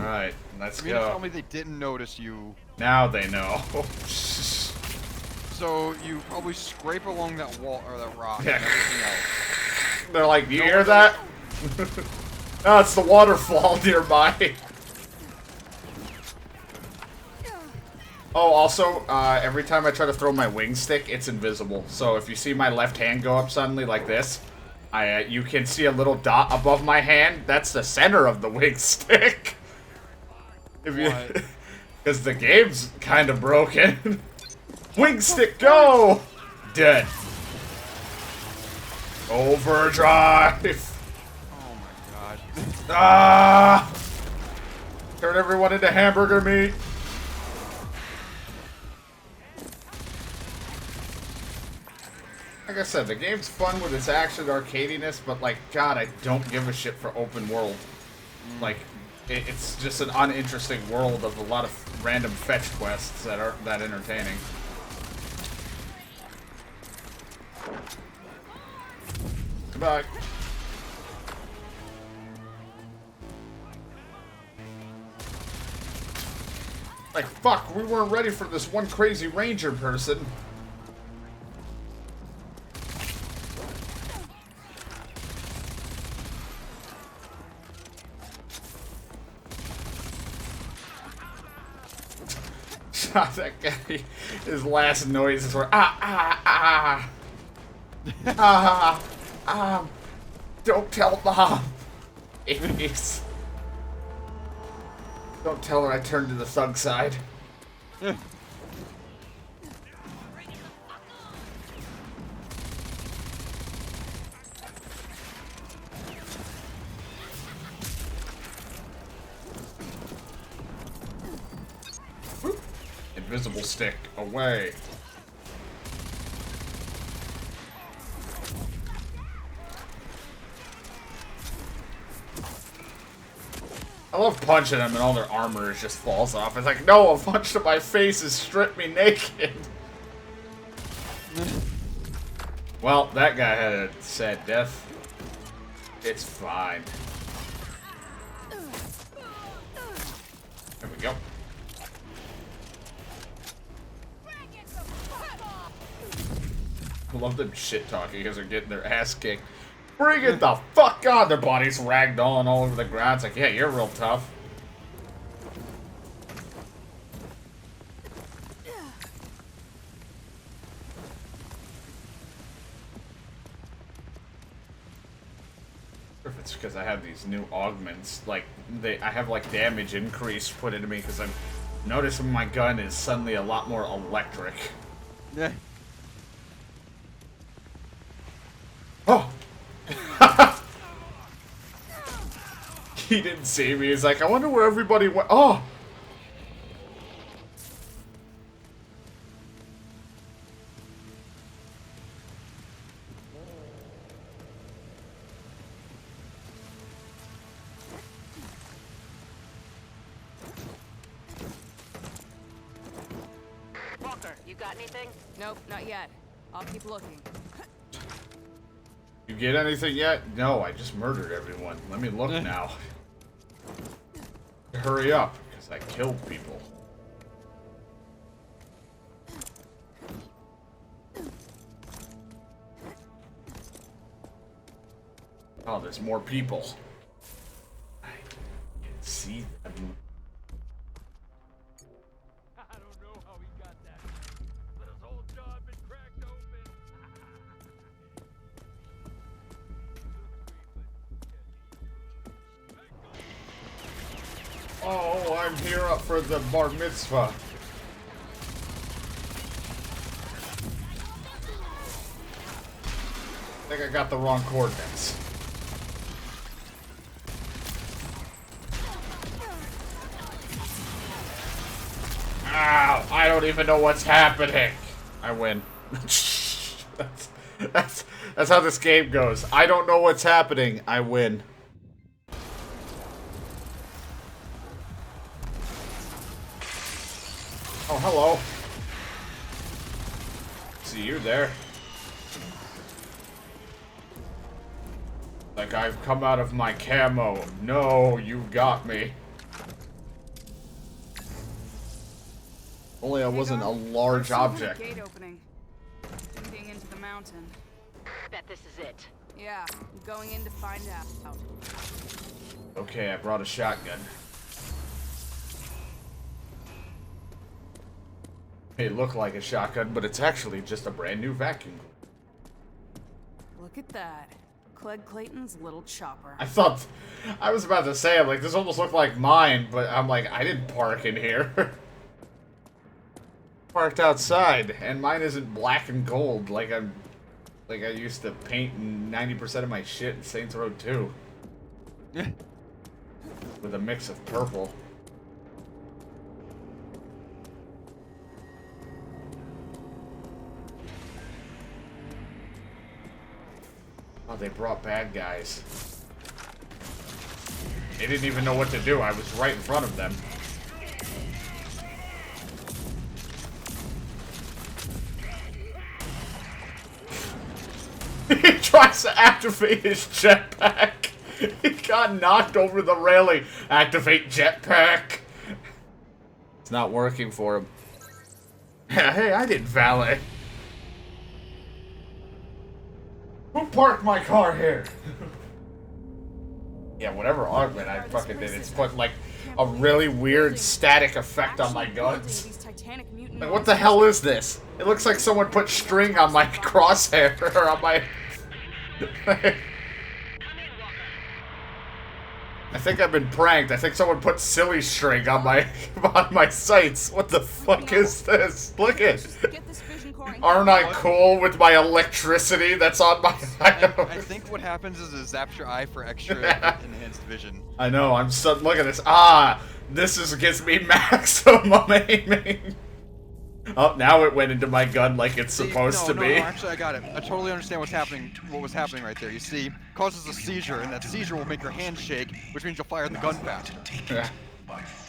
Alright, let's You mean to go. tell me they didn't notice you? Now they know. So you probably scrape along that wall or that rock Yeah. and everything else. They're like, you hear that? Oh, it's the waterfall nearby. Oh, also, every time I try to throw my wing stick, it's invisible. So if you see my left hand go up suddenly like this, you can see a little dot above my hand. That's the center of the wing stick. Because the game's kind of broken. Wing stick, go! Dead. Overdrive. Oh my god. Ah! Turn everyone into hamburger meat. Like I said, the game's fun with its action arcadiness, but like, God, I don't give a shit for open world. Like, it's just an uninteresting world of a lot of random fetch quests that aren't that entertaining. Goodbye. Like, fuck, we weren't ready for this one crazy ranger person. That guy, his last noises were don't tell Mom. Idiots. Don't tell her I turned to the thug side. Invisible stick, away. I love punching them and all their armor just falls off. It's like, no, a punch to my face has stripped me naked. Well, that guy had a sad death. It's fine. There we go. I love them shit talking because they're getting their ass kicked. Bring it the fuck on! Their bodies ragdolling all over the ground. It's like, yeah, you're real tough. If it's because I have these new augments, like I have like damage increase put into me because I'm noticing my gun is suddenly a lot more electric. Yeah. Oh! He didn't see me. He's like, I wonder where everybody went. Oh! Walker, you got anything? Nope, not yet. I'll keep looking. You get anything yet? No, I just murdered everyone. Let me look now. Hurry up, because I killed people. Oh, there's more people. I can see them. I don't know how he got that, but his whole job been cracked open. Oh, I'm here up for the bar mitzvah. I think I got the wrong coordinates. Ow, I don't even know what's happening. I win. that's how this game goes. I don't know what's happening. I win. Oh, hello. See you there. Like I've come out of my camo. No, you got me. Only I wasn't a large object. Gate opening. Leading into the mountain. Bet this is it. Yeah, I'm going in to find out. Okay, I brought a shotgun. It looked like a shotgun, but it's actually just a brand new vacuum. Look at that. Clegg Clayton's little chopper. I was about to say, I'm like, this almost looked like mine, but I'm like, I didn't park in here. Parked outside, and mine isn't black and gold like I used to paint 90% of my shit in Saints Row 2. With a mix of purple. Oh, they brought bad guys. They didn't even know what to do. I was right in front of them. He tries to activate his jetpack. He got knocked over the railing. Activate jetpack. It's not working for him. Hey, I did valet. Who parked my car here? Yeah, whatever augment I fucking did, it's put like a really weird static effect on my guns. Like, what the hell is this? It looks like someone put string on my crosshair, or on my... I think I've been pranked. I think someone put silly string on my sights. What the fuck is this? Look at it. Aren't I cool with my electricity that's on my... I think what happens is it zaps your eye for extra enhanced vision. I know, I'm so... Look at this. Ah! This gives me maximum aiming. Oh, now it went into my gun like it's supposed to be. No, actually I got it. I totally understand what's happening, what was happening right there. You see, causes a seizure, and that seizure will make your hand shake, which means you'll fire the gun faster. Yeah.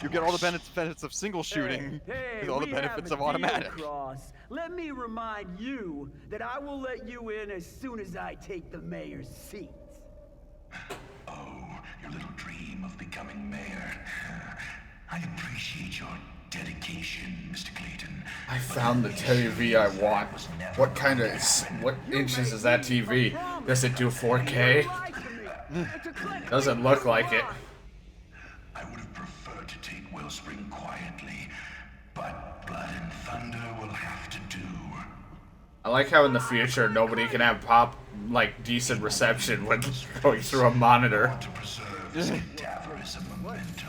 You get all the benefits of single shooting, with all the benefits of automatic. Let me remind you that I will let you in as soon as I take the mayor's seat. Oh, your little dream of becoming mayor. I appreciate your dedication, Mr. Clayton. I found the TV I want. What inches is that TV? Does it do 4K? Doesn't look like it. I would have preferred to take Wellspring quietly, but Blood and Thunder will have to do. I like how in the future nobody can have decent reception when going through a monitor. To preserve this cadaverous a memento.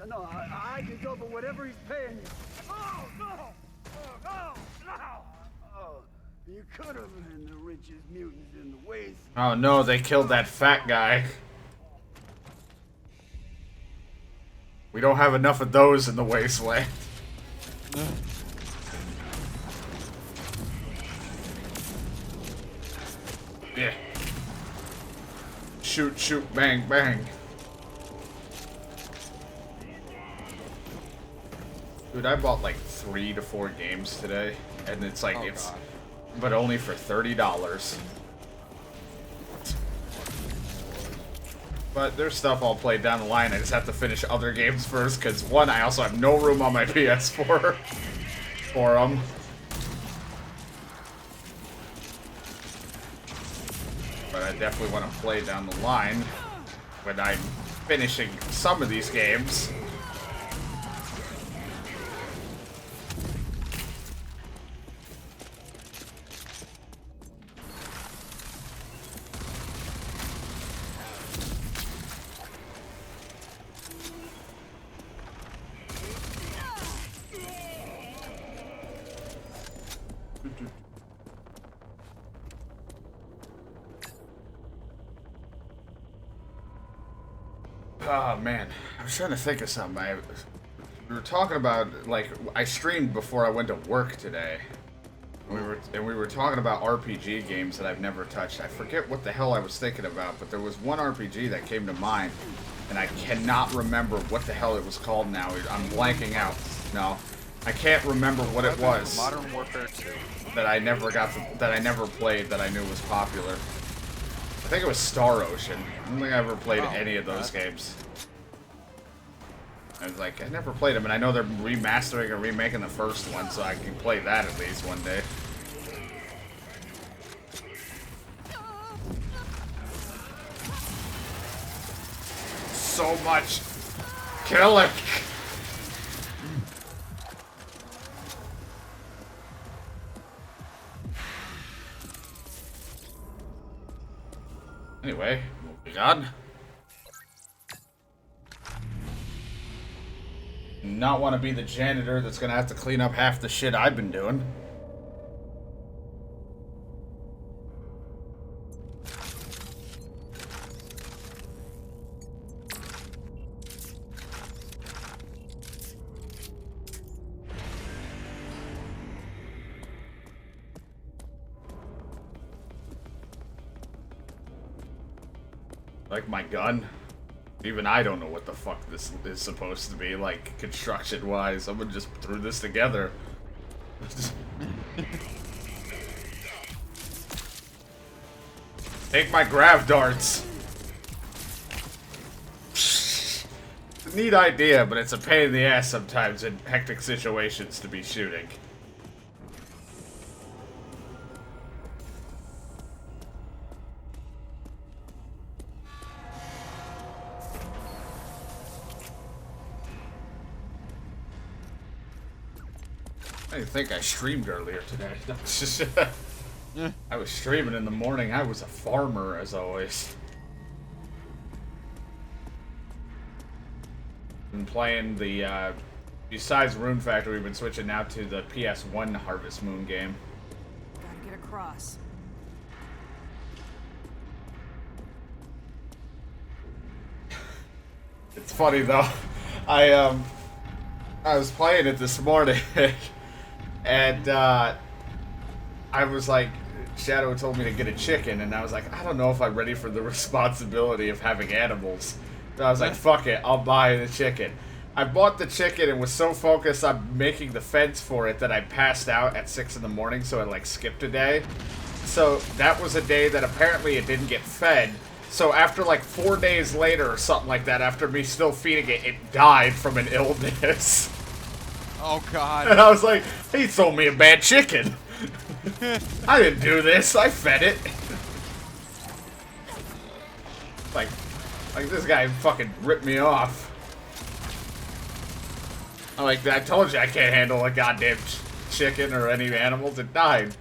No, I can go for whatever he's paying you. Oh, no! Oh, no! Oh, you could have been the richest mutants in the Wasteland. Oh no, they killed that fat guy. We don't have enough of those in the Wasteland. Yeah. Shoot, shoot, bang, bang. Dude, I bought like 3 to 4 games today, and it's like, but only for $30. But there's stuff I'll play down the line. I just have to finish other games first, because one, I also have no room on my PS4 for them. But I definitely want to play down the line when I'm finishing some of these games. Oh man, I was trying to think of something. We were talking about, like, I streamed before I went to work today. We were talking about RPG games that I've never touched. I forget what the hell I was thinking about, but there was one RPG that came to mind, and I cannot remember what the hell it was called now. I'm blanking out. No, I can't remember what it was. Modern Warfare 2. That I never played, that I knew was popular. I think it was Star Ocean. I don't think I ever played any of those games. I was like, I never played them, and I know they're remastering or remaking the first one, so I can play that at least one day. So much killing. Anyway, moving on. Not want to be the janitor that's gonna have to clean up half the shit I've been doing. Like my gun. Even I don't know what the fuck this is supposed to be, like, construction-wise. Someone just threw this together. Take my grav darts. It's a neat idea, but it's a pain in the ass sometimes in hectic situations to be shooting. I didn't think I streamed earlier today. I was streaming in the morning. I was a farmer, as always. Been playing the, besides Rune Factory, we've been switching now to the PS1 Harvest Moon game. Gotta get across. It's funny, though. I was playing it this morning. And, I was like, Shadow told me to get a chicken, and I was like, I don't know if I'm ready for the responsibility of having animals. So I was like, fuck it, I'll buy the chicken. I bought the chicken and was so focused on making the fence for it that I passed out at 6 in the morning, so I, like, skipped a day. So that was a day that apparently it didn't get fed. So after, like, 4 days later or something like that, after me still feeding it, it died from an illness. Oh, God. And I was like, he sold me a bad chicken. I didn't do this. I fed it. Like this guy fucking ripped me off. I'm like, I told you I can't handle a goddamn chicken or any animals. It died.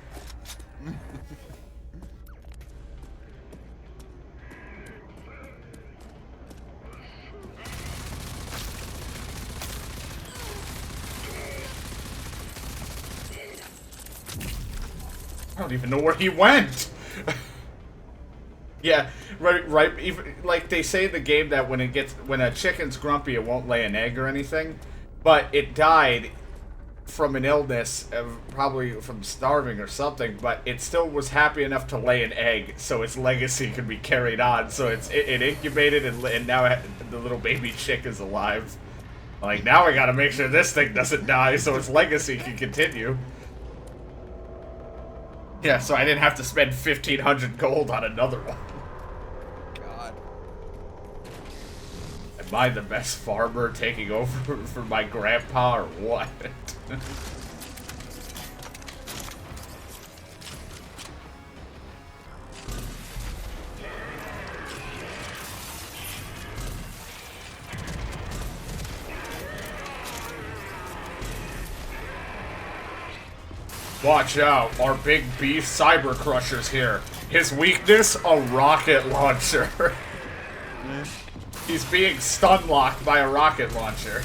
I don't even know where he went. Yeah, right. Even like they say in the game that when a chicken's grumpy, it won't lay an egg or anything. But it died from an illness, probably from starving or something. But it still was happy enough to lay an egg, so its legacy could be carried on. So it incubated, and now the little baby chick is alive. Like, now I gotta make sure this thing doesn't die, so its legacy can continue. Yeah, so I didn't have to spend 1,500 gold on another one. God. Am I the best farmer taking over for my grandpa or what? Watch out, our big beef cyber crusher's here. His weakness, a rocket launcher. He's being stun locked by a rocket launcher.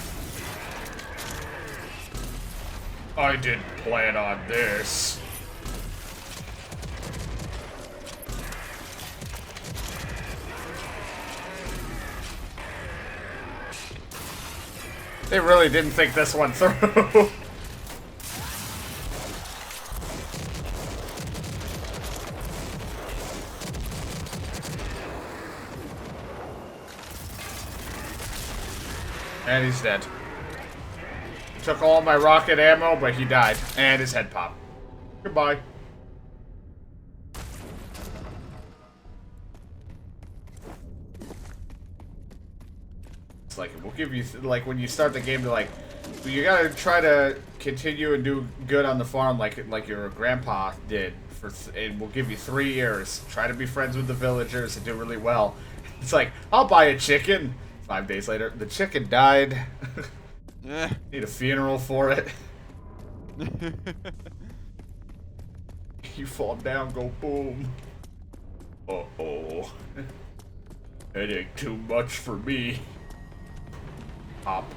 I didn't plan on this. They really didn't think this one through. And he's dead. Took all my rocket ammo, but he died. And his head popped. Goodbye. It's like, we'll give you, like, when you start the game, to like, you gotta try to continue and do good on the farm like your grandpa did, and we'll give you 3 years. Try to be friends with the villagers and do really well. It's like, I'll buy a chicken. 5 days later, the chicken died. Yeah. Need a funeral for it. You fall down, go boom. Uh-oh. It ain't too much for me. Pop.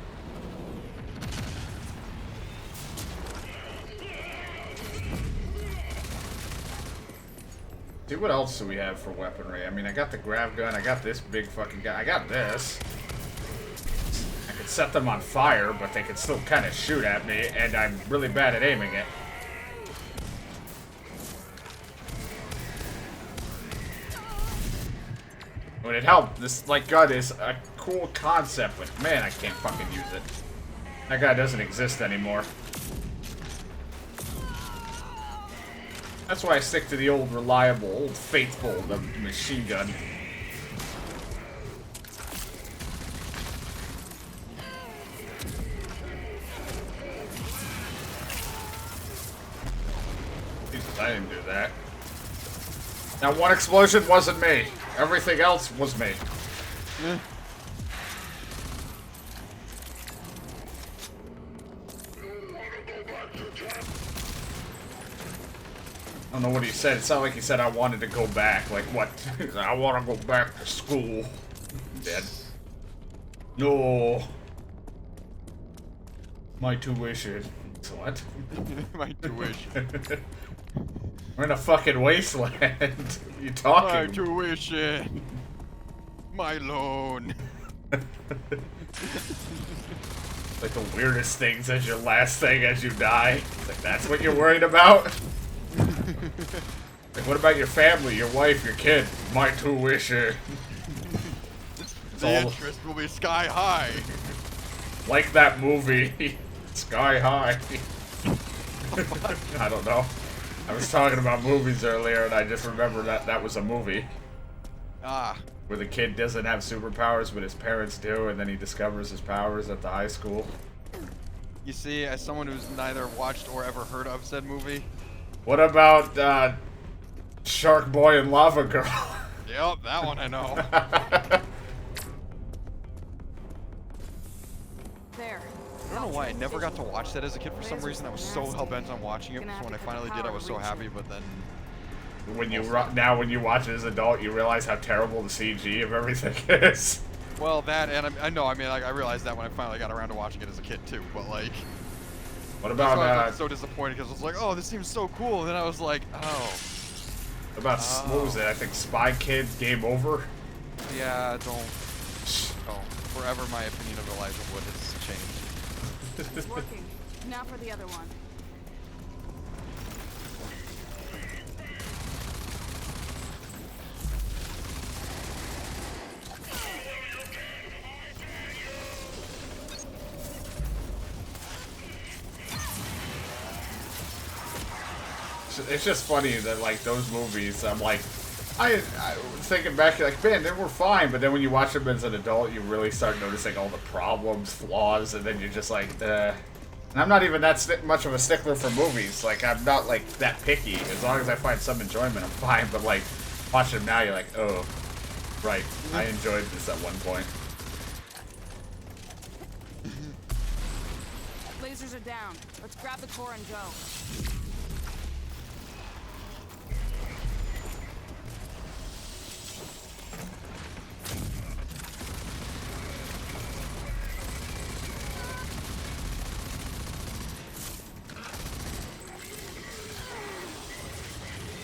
See, what else do we have for weaponry? I mean, I got the grav gun, I got this big fucking gun, I got this. I could set them on fire, but they could still kind of shoot at me, and I'm really bad at aiming it. Would it help? This, like, gun is a cool concept, but man, I can't fucking use it. That guy doesn't exist anymore. That's why I stick to the old reliable, old faithful, the machine gun. Jesus, I didn't do that. That one explosion wasn't me. Everything else was me. I don't know what he said. It sounded like he said I wanted to go back. Like, what? I want to go back to school. Dead. No. My tuition. What? My tuition. We're in a fucking wasteland. You talking? My tuition. My loan. Like the weirdest things as your last thing as you die. It's like, that's what you're worried about? Like, what about your family, your wife, your kid? My tuition. The interest will be sky high. Like that movie, Sky High. I don't know. I was talking about movies earlier, and I just remember that that was a movie. Ah. Where the kid doesn't have superpowers, but his parents do, and then he discovers his powers at the high school. You see, as someone who's neither watched or ever heard of said movie. What about, Shark Boy and Lava Girl? Yep, that one I know. There. I don't know why I never got to watch that as a kid for some reason. I was so hell-bent on watching it, so when I finally did, I was so happy, but then... When you now when you watch it as an adult, you realize how terrible the CG of everything is. Well, that, and I know, I mean, like, I realized that when I finally got around to watching it as a kid, too, but, like... What That's why I about, was so disappointed, because I was like, oh, this seems so cool, and then I was like, oh... what about, what was it, I think Spy Kids Game Over? Yeah, don't... Oh, forever my opinion of Elijah Wood has changed. It's working. Now for the other one. It's just funny that, like, those movies, I'm like, I was thinking back, like, man, they were fine, but then when you watch them as an adult, you really start noticing all the problems, flaws, and then you're just like, And I'm not even that much of a stickler for movies. Like, I'm not, like, that picky. As long as I find some enjoyment, I'm fine. But, like, watching them now, you're like, oh, right, I enjoyed this at one point. Lasers are down. Let's grab the core and go.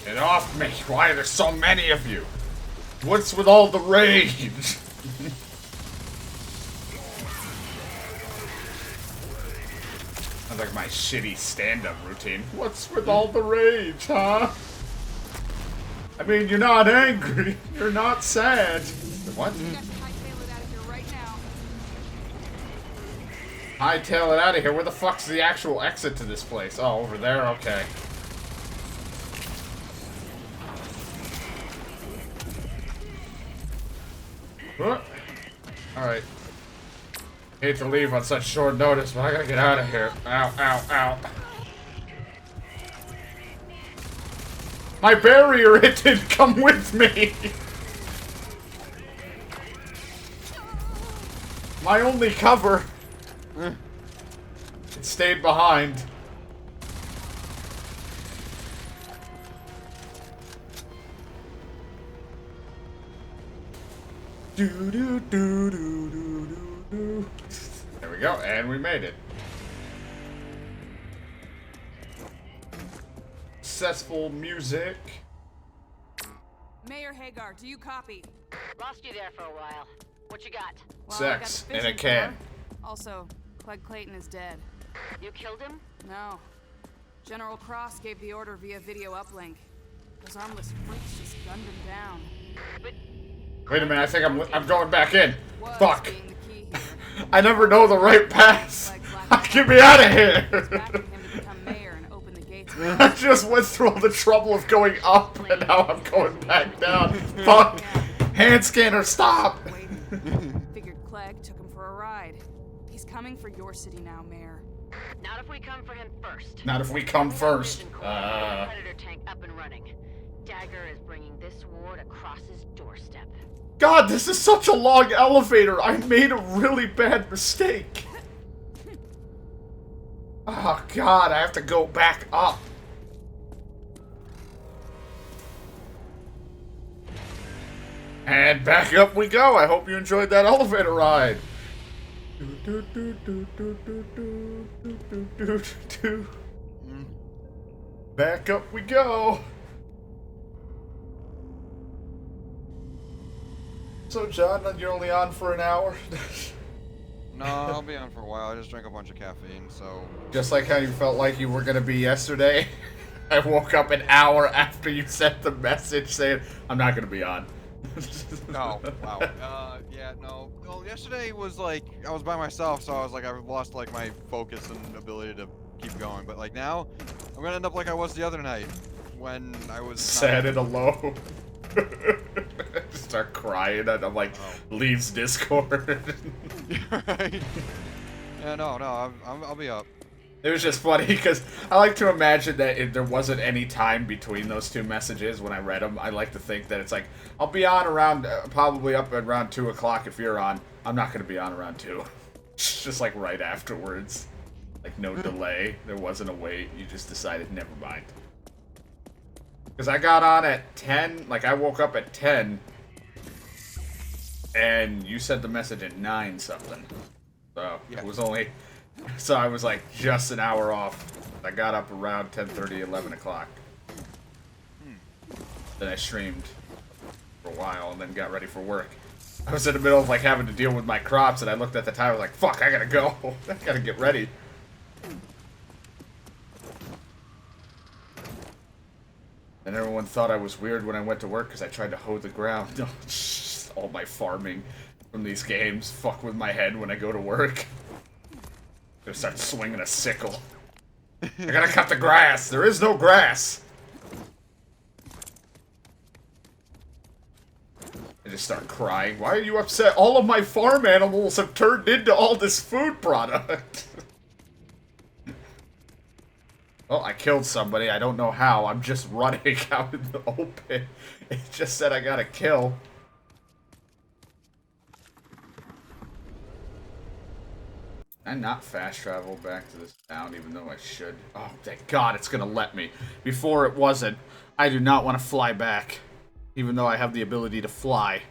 Get off me! Why are there so many of you? What's with all the rage? Sounds like my shitty stand-up routine. What's with all the rage, huh? I mean, you're not angry. You're not sad. What? You guys hightail it out of here right now. Hightail it out of here. Where the fuck's the actual exit to this place? Oh, over there? Okay. Alright. Hate to leave on such short notice, but I gotta get out of here. Ow, ow, ow. My barrier, it didn't come with me. My only cover. It stayed behind. Do do do do do do do. There we go, and we made it. Successful music. Mayor Hagar, do you copy? Lost you there for a while. What you got? Well, Sex I got the in a fishing can. for. Also, Clegg Clayton is dead. You killed him? No. General Cross gave the order via video uplink. Those armless freaks just gunned him down. But Wait a minute, I think I'm going back in. Was Fuck. being the key here. I never know the right pass. Get me out of here. Backing him to become mayor and open the gates. I just went through all the trouble of going up, and now I'm going back down. Fuck. Hand scanner, stop. Figured Clegg took him for a ride. He's coming for your city now, Mayor. not if we come for him first. Not if we come We got first. Vision Corps and the Predator tank up and running. Dagger is bringing this war to Cross's doorstep. God, this is such a long elevator. I made a really bad mistake. Oh, God, I have to go back up. And back up we go. I hope you enjoyed that elevator ride. Back up we go. So, John, you're only on for an hour? No, I'll be on for a while. I just drank a bunch of caffeine, so... Just like how you felt like you were going to be yesterday. I woke up an hour after you sent the message saying, I'm not going to be on. Oh, wow. Yeah, no. Well, yesterday was like, I was by myself, so I was like, I lost like my focus and ability to keep going. But like now, I'm gonna end up like I was the other night, when I was... Sad and alone. Start crying and I'm like, leaves Discord. Right? Yeah, no, I'll be up. It was just funny because I like to imagine that if there wasn't any time between those two messages when I read them. I like to think that it's like, I'll be on around, probably up at around 2 o'clock if you're on. I'm not going to be on around 2. It's just like right afterwards. Like no delay. There wasn't a wait. You just decided, never mind. Because I got on at 10, like I woke up at 10, and you sent the message at 9 something. So Yeah. it was only... So I was like just an hour off. I got up around 10:30, 11 o'clock. Then I streamed for a while and then got ready for work. I was in the middle of like having to deal with my crops and I looked at the time, I was like, fuck, I gotta go. I gotta get ready. And everyone thought I was weird when I went to work because I tried to hoe the ground. No, it's just all my farming from these games fuck with my head when I go to work. I'm gonna start swinging a sickle. I gotta cut the grass. There is no grass. I just start crying. Why are you upset? All of my farm animals have turned into all this food product. Well, I killed somebody. I don't know how. I'm just running out in the open. It just said I got to kill. And not fast travel back to this town, even though I should. Oh, thank God it's gonna let me. Before it wasn't. I do not want to fly back, even though I have the ability to fly.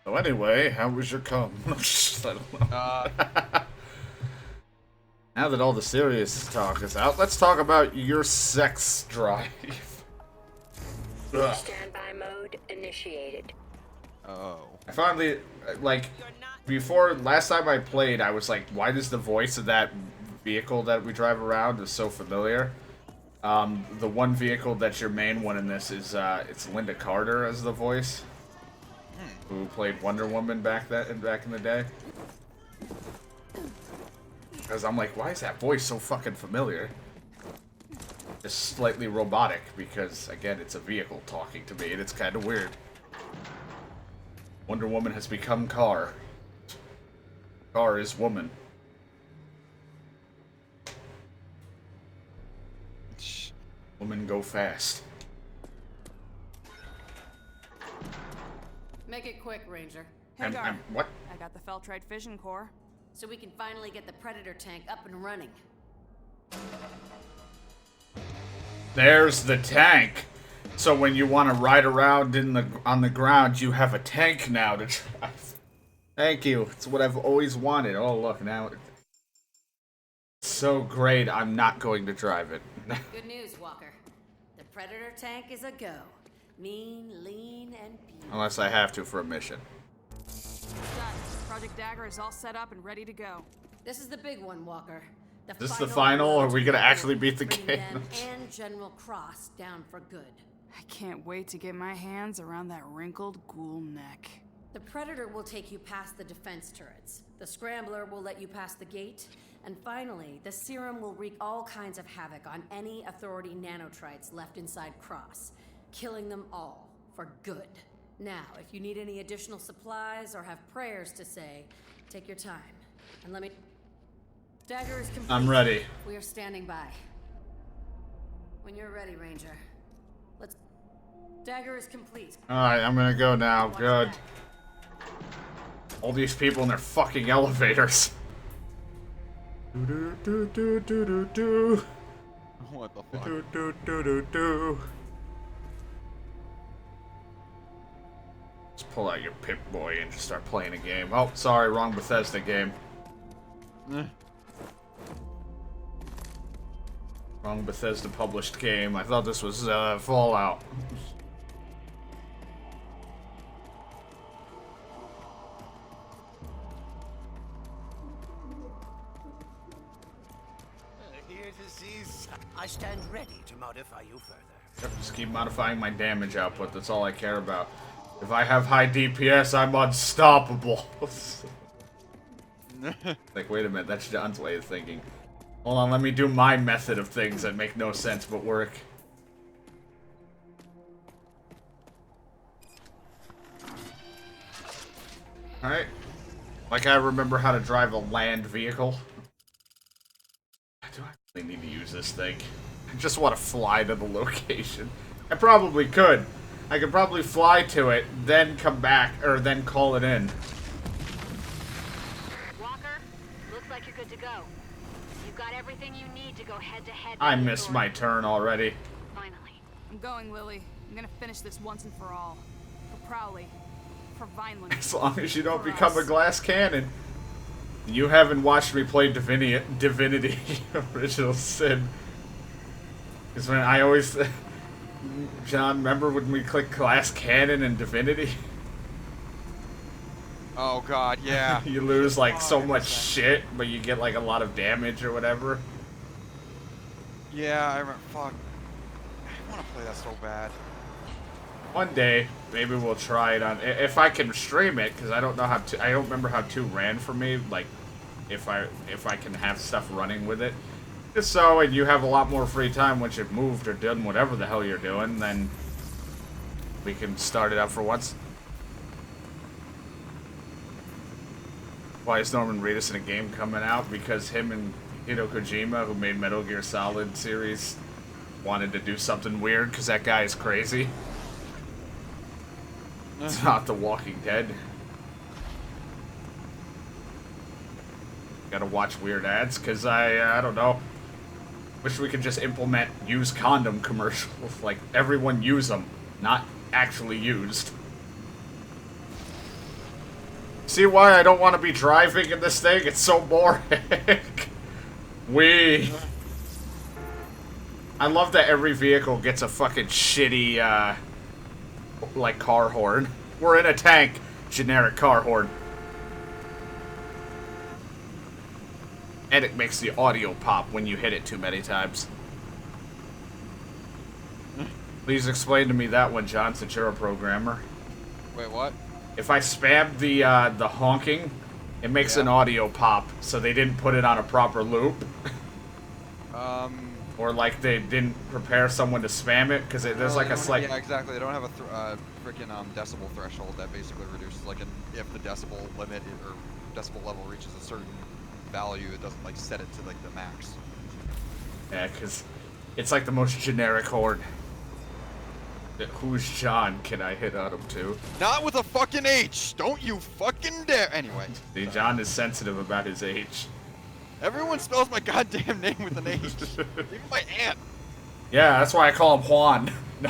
So anyway, how was your cum? I don't know. Now that all the serious talk is out, let's talk about your sex drive. Ugh. Standby mode initiated. Oh. I finally, like, before, last time I played, I was like, why does the voice of that vehicle that we drive around is so familiar? The one vehicle that's your main one in this is, it's Linda Carter as the voice. Who played Wonder Woman back in the day. Because I'm like, why is that voice so fucking familiar? just slightly robotic because, again, it's a vehicle talking to me and it's kind of weird. Wonder Woman has become car. Car is woman. Women go fast. Make it quick, Ranger. Hey, Gar. What? I got the Feltrite Fission Core. So we can finally get the Predator tank up and running. There's the tank. So when you want to ride around on the ground, you have a tank now to drive. Thank you. It's what I've always wanted. Oh, look, now it's so great. I'm not going to drive it. Good news, Walker. The Predator tank is a go. Mean, lean, and beautiful. Unless I have to for a mission. Done. Project Dagger is all set up and ready to go. This is the big one, Walker. This is the final, or are we gonna actually beat the Bring game? them and General Cross down for good. I can't wait to get my hands around that wrinkled ghoul neck. The Predator will take you past the defense turrets. The Scrambler will let you past the gate. And finally, the Serum will wreak all kinds of havoc on any Authority nanotrites left inside Cross, killing them all for good. Now, if you need any additional supplies or have prayers to say, take your time. And let me... Dagger is complete. I'm ready. We are standing by. When you're ready, Ranger. Let's... Dagger is complete. Alright, I'm gonna go now. Watch Good. that. All these people in their fucking elevators. Do. What the fuck? Do. Just pull out your Pip-Boy and just start playing a game. Oh, sorry, wrong Bethesda game. Wrong Bethesda published game. I thought this was Fallout. Here to seize. I stand ready to modify you further. Yep, just keep modifying my damage output. That's all I care about. If I have high DPS, I'm unstoppable. Like, wait a minute, that's John's way of thinking. Hold on, let me do my method of things that make no sense but work. Alright. Like I remember how to drive a land vehicle. Do I really need to use this thing? I just want to fly to the location. I probably could. I could probably fly to it, then come back, or then call it in. Walker, looks like you're good to go. You've got everything you need to go head-to-head. I with the missed my Authority. turn already. Finally. I'm going, Lily. I'm gonna finish this once and for all. For Prowley. For Vineland. As long as you don't For become a us. glass cannon. You haven't watched me play Divinity Original Sin. Because when I always... John, remember when we clicked glass cannon in Divinity? Oh god, yeah. You lose like so much 100%. shit, but you get like a lot of damage or whatever. Yeah, I remember. Fuck. I want to play that so bad. One day, maybe we'll try it on if I can stream it, because I don't know how to. I don't remember how 2 ran for me. Like, if I can have stuff running with it. Just so, and you have a lot more free time once you've moved or done whatever the hell you're doing, then we can start it up for once. Why is Norman Reedus in a game coming out? Because him and Hideo Kojima, who made Metal Gear Solid series, wanted to do something weird because that guy is crazy. It's not The Walking Dead. Gotta watch weird ads because I don't know. Wish we could just implement use condom commercials. Like, everyone use them, not actually used. See why I don't want to be driving in this thing? It's so boring. I love that every vehicle gets a fucking shitty, like, car horn. We're in a tank. Generic car horn. And it makes the audio pop when you hit it too many times. Please explain to me that one, John, since you're a programmer. Wait, what? If I spam the honking, it makes an audio pop, so they didn't put it on a proper loop. Or like they didn't prepare someone to spam it because there's like a slight. Yeah, exactly. They don't have a freaking decibel threshold that basically reduces like if the decibel limit or decibel level reaches a certain value, it doesn't like set it to like the max. Yeah, because it's like the most generic horde. Who's John? Can I hit on him too? Not with a fucking H! Don't you fucking dare! Anyway. See, John is sensitive about his age. Everyone spells my goddamn name with an H. Even my aunt. Yeah, that's why I call him Juan. No.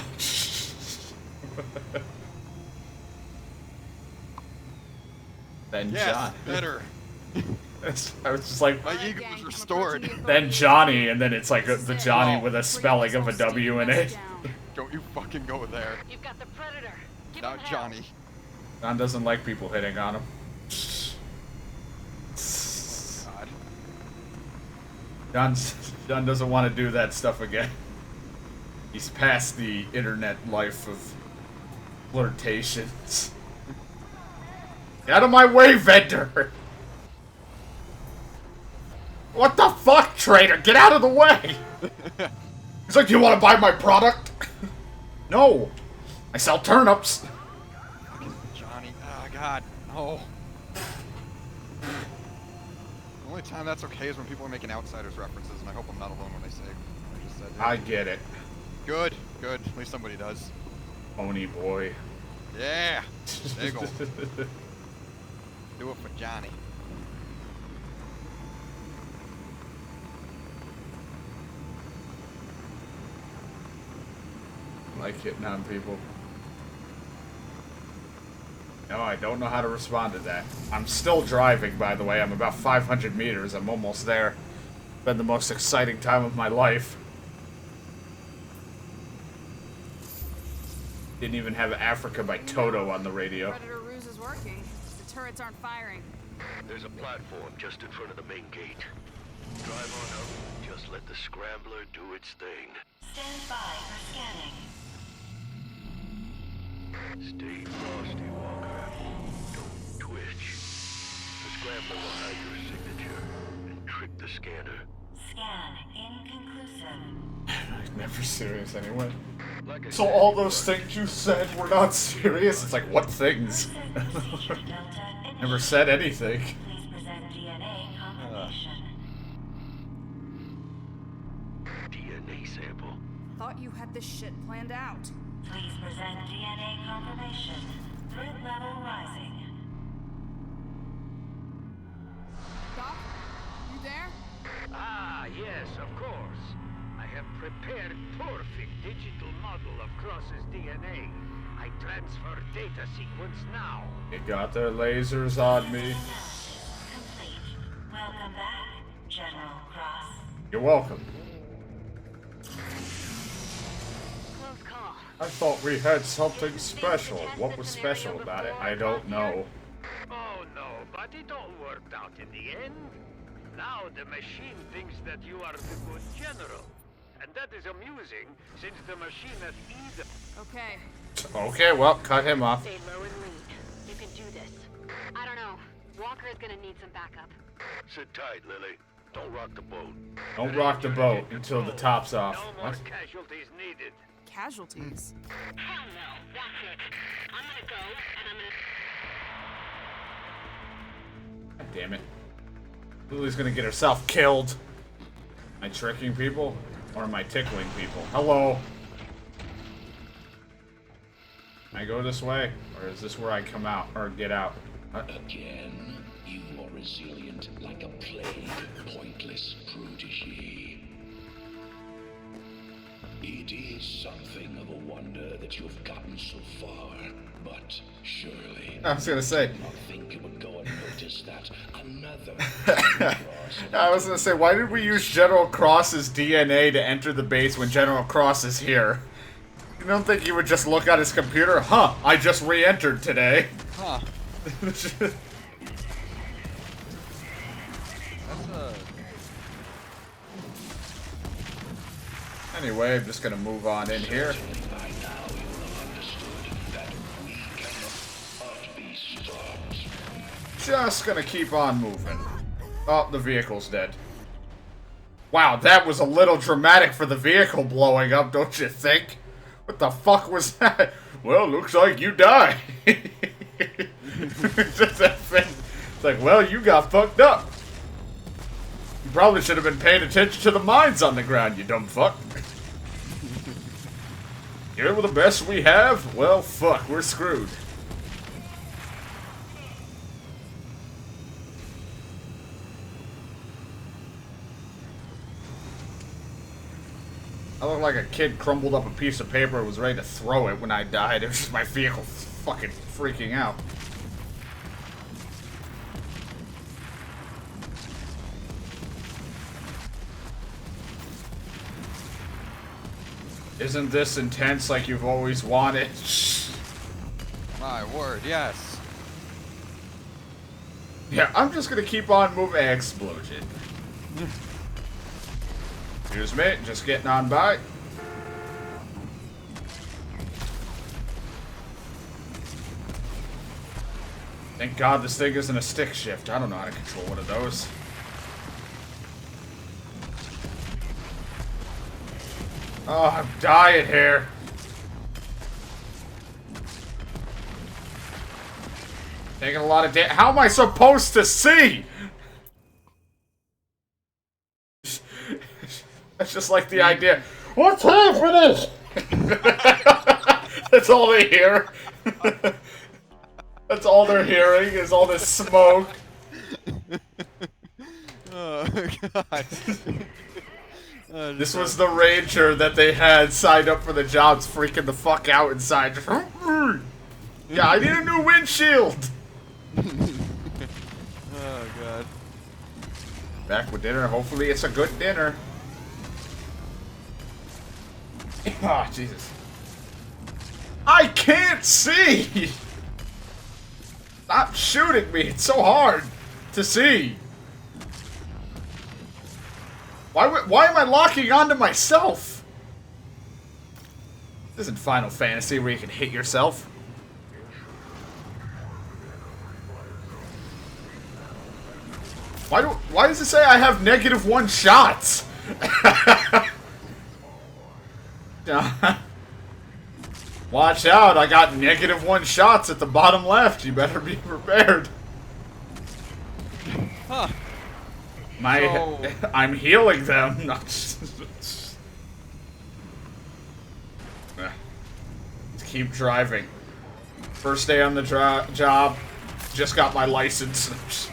Then Yes, John. better. I was just like, My ego was restored. then Johnny, and then it's like the Johnny with a spelling of a W in it. Don't you fucking go there. You've got the predator. Give Not him hell. Johnny. John doesn't like people hitting on him. God. John doesn't want to do that stuff again. He's past the internet life of flirtations. Get out of my way, vendor! What the fuck, traitor? Get out of the way! He's like, do you want to buy my product? No! I sell turnips! Johnny. Oh, God. No. The only time that's okay is when people are making Outsiders references, and I hope I'm not alone when I say what I just said. I get it. Good. Good. At least somebody does. Pony boy. Yeah. There you go. Do it for Johnny. Like hitting on people. No, I don't know how to respond to that. I'm still driving, by the way. I'm about 500 meters. I'm almost there. Been the most exciting time of my life. Didn't even have Africa by Toto on the radio. Predator ruse is working. The turrets aren't firing. There's a platform just in front of the main gate. Drive on up. Just let the scrambler do its thing. Stand by for scanning. Stay frosty, Walker. Don't twitch. The scrambler will hide your signature and trick the scanner. Scan inconclusive. Never serious anyway. Like I So said, all those things you said were not serious? It's like, what things? Never said anything. Please present DNA confirmation. DNA sample. Thought you had this shit planned out. Please present DNA confirmation. Threat level rising. Doc, you there? Ah, yes, of course. I have prepared perfect digital model of Cross's DNA. I transfer data sequence now. They got their lasers on me. Complete. Welcome back, General Cross. You're welcome. Close call. I thought we had something special. What was special about it? I don't know. Oh no, but it all worked out in the end. Now the machine thinks that you are the good general. And that is amusing, since the machine has either... Okay. Okay, well, cut him off. Stay low and lead. You can do this. I don't know. Walker is gonna need some backup. Sit tight, Lily. Don't rock the boat. Don't rock the boat until the top's off. No more What? casualties needed. Casualties. Hell no. That's it. I'm gonna go, and I'm gonna... God damn it. Lily's gonna get herself killed. Am I tricking people? Or am I tickling people? Hello? Can I go this way? Or is this where I come out? Or get out? Again, you are resilient like a plague, pointless protege. It is something of a wonder that you have gotten so far, but surely I was gonna say. I think you would go unnoticed that another I was gonna say, why did we use General Cross's DNA to enter the base when General Cross is here? You don't think he would just look at his computer? Huh, I just re-entered today. Huh. That's Anyway, I'm just gonna move on in here. by now you will have understood that we cannot be stopped. Just gonna keep on moving. Oh, the vehicle's dead. Wow, that was a little dramatic for the vehicle blowing up, don't you think? What the fuck was that? Well, looks like you die. It's just that thing. It's like, well, you got fucked up. You probably should have been paying attention to the mines on the ground, you dumb fuck. You're the best we have? Well, fuck, we're screwed. I look like a kid crumbled up a piece of paper and was ready to throw it when I died. It was just my vehicle fucking freaking out. Isn't this intense like you've always wanted? My word, yes. Yeah, I'm just gonna keep on moving. Explosion. Excuse me, just getting on by. Thank God this thing isn't a stick shift. I don't know how to control one of those. Oh, I'm dying here. Taking a lot of damage. How am I supposed to see? That's just like the idea. What's happening? That's all they hear. That's all they're hearing is all this smoke. Oh, God. This was the Ranger that they had signed up for the jobs freaking the fuck out inside. Yeah, I need a new windshield. Oh, God. Back with dinner. Hopefully it's a good dinner. Oh, Jesus. I can't see! Stop shooting me. It's so hard to see. Why am I locking onto myself? This isn't Final Fantasy where you can hit yourself. Why does it say I have -1 shots? Watch out, I got -1 shots at the bottom left. You better be prepared. Huh. I'm healing them. Let's keep driving. First day on the job. Just got my license.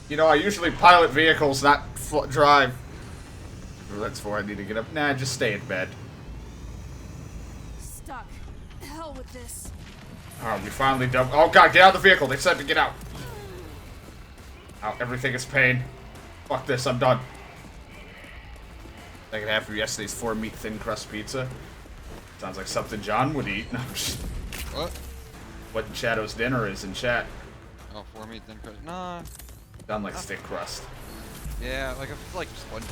You know, I usually pilot vehicles, not drive. That's 4. I need to get up. Nah, just stay in bed. Stuck. Hell with this. Oh, we finally done. Oh God, get out of the vehicle. They said to get out. Oh, everything is pain. Fuck this, I'm done. Second half of yesterday's 4-meat thin crust pizza. Sounds like something John would eat. No, What? What Shadow's dinner is in chat. Oh, 4-meat thin crust. Nah. Done like stick crust. Yeah, like it's like spongy.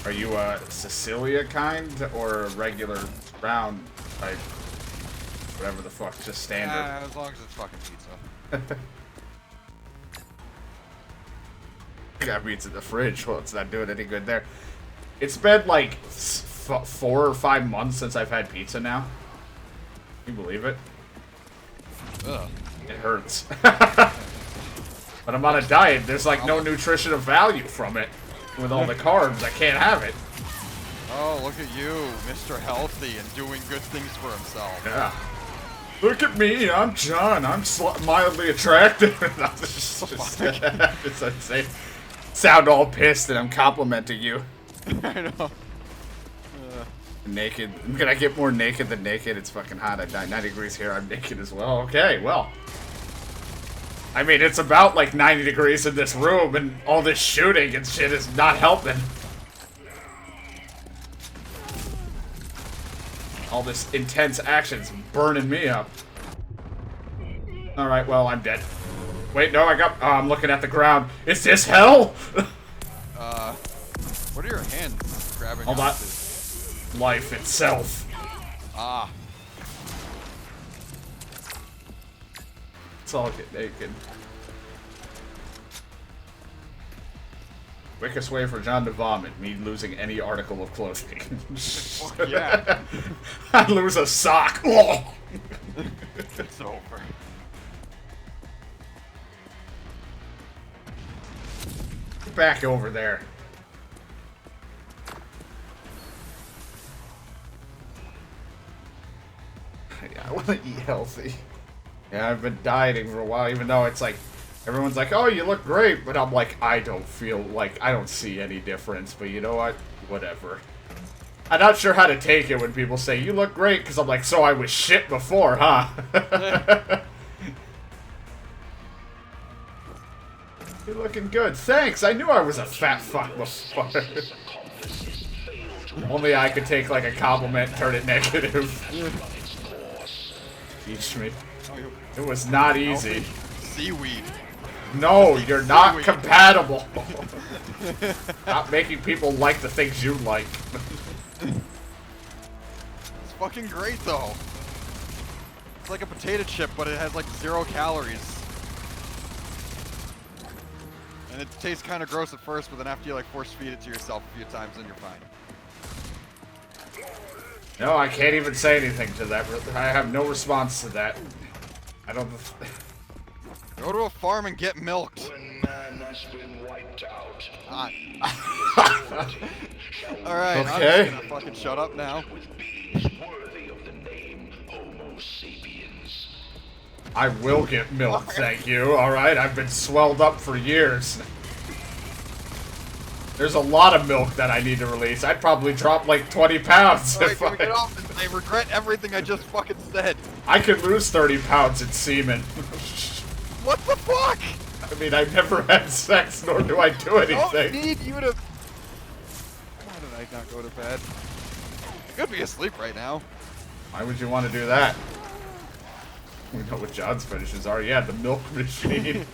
Are you a Sicilia kind or a regular round type? Whatever the fuck, just standard. Yeah, as long as it's fucking pizza. Got meats in the fridge. Well, it's not doing any good there. It's been like 4 or 5 months since I've had pizza now. Can you believe it? Ugh. It hurts. But I'm on a diet. There's like no nutritional value from it. With all the carbs, I can't have it. Oh, look at you, Mr. Healthy and doing good things for himself. Yeah. Look at me, I'm John. I'm mildly attractive. It's insane. Sound all pissed and I'm complimenting you. I know. Naked. Can I get more naked than naked? It's fucking hot. I died 90 degrees here. I'm naked as well. Okay, well. I mean, it's about like 90 degrees in this room, and all this shooting and shit is not helping. All this intense action's burning me up. Alright, well, I'm dead. Wait, no, I'm looking at the ground. Is this hell? What are your hands grabbing Hold on. onto? Life itself. Ah. Let's all get naked. Quickest way for John to vomit, me losing any article of clothing. Fuck yeah. I lose a sock. Oh. It's over. Get back over there. Yeah, I want to eat healthy. Yeah, I've been dieting for a while, even though it's like, everyone's like, oh, you look great, but I'm like, I don't feel like, I don't see any difference, but you know what? Whatever. I'm not sure how to take it when people say, you look great, because I'm like, so I was shit before, huh? You're looking good. Thanks, I knew I was a fat fuck before. Only I could take like a compliment and turn it negative. Teach me. It was not easy. Seaweed. No, you're not compatible. Not making people like the things you like. It's fucking great though. It's like a potato chip, but it has like 0 calories. And it tastes kind of gross at first, but then after you like force feed it to yourself a few times, then you're fine. No, I can't even say anything to that. I have no response to that. I don't... Go to a farm and get milked. When man has been wiped out, Alright, Okay. I'm just gonna fucking shut up now. with beings worthy of the name Homo sapiens. I will get milk, thank you. Alright, I've been swelled up for years. There's a lot of milk that I need to release. I'd probably drop like 20 pounds Alright, if can we get off this? I regret everything I just fucking said. I could lose 30 pounds in semen. What the fuck? I mean, I never had sex, nor do I do I don't anything. need you to... Why did I not go to bed? I could be asleep right now. Why would you want to do that? We know what John's finishes are. Yeah, the milk machine.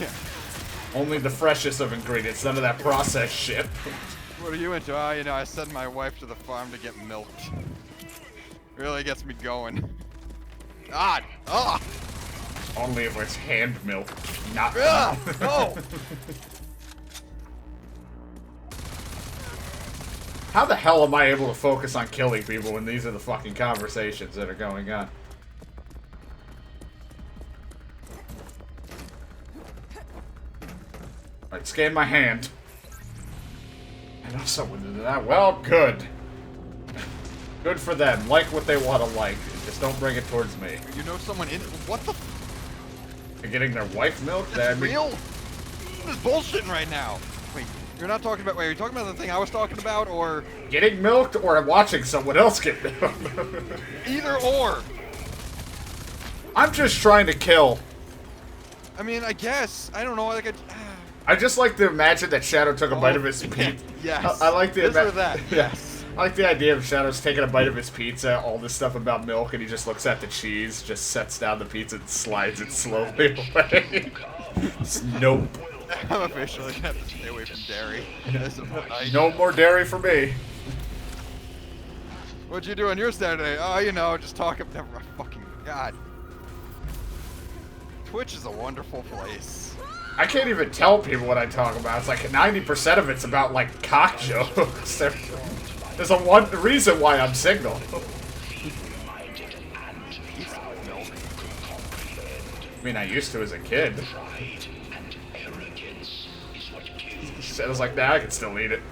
Yeah. Only the freshest of ingredients, none of that processed shit. What are you into? You know, I send my wife to the farm to get milked. Really gets me going. God! Ah! Only if it's hand milk, not. Ah! No! How the hell am I able to focus on killing people when these are the fucking conversations that are going on? Alright, scan my hand. I know someone did that. Well, good. Good for them. Like what they want to like. Just don't bring it towards me. You know someone in... What the... They're getting their wife milk? That's real? This is bullshitting right now. Wait, you're not talking about... Wait, are you talking about the thing I was talking about, or... Getting milked or watching someone else get milked? Either or. I'm just trying to kill. I mean, I guess. I don't know, like I just like to imagine that Shadow took a bite of his pizza. Yes. I like the This or that. Yes. I like the idea of Shadow's taking a bite of his pizza, all this stuff about milk, and he just looks at the cheese, just sets down the pizza and slides it slowly away. Nope. I'm officially gonna have to stay away from dairy. No more dairy for me. What'd you do on your Saturday? Oh, you know, just talking. Never. Fucking God. Twitch is a wonderful place. I can't even tell people what I talk about. It's like 90% of it's about like cock jokes. There's one reason why I'm single. I mean, I used to as a kid. I was like, nah, I can still eat it.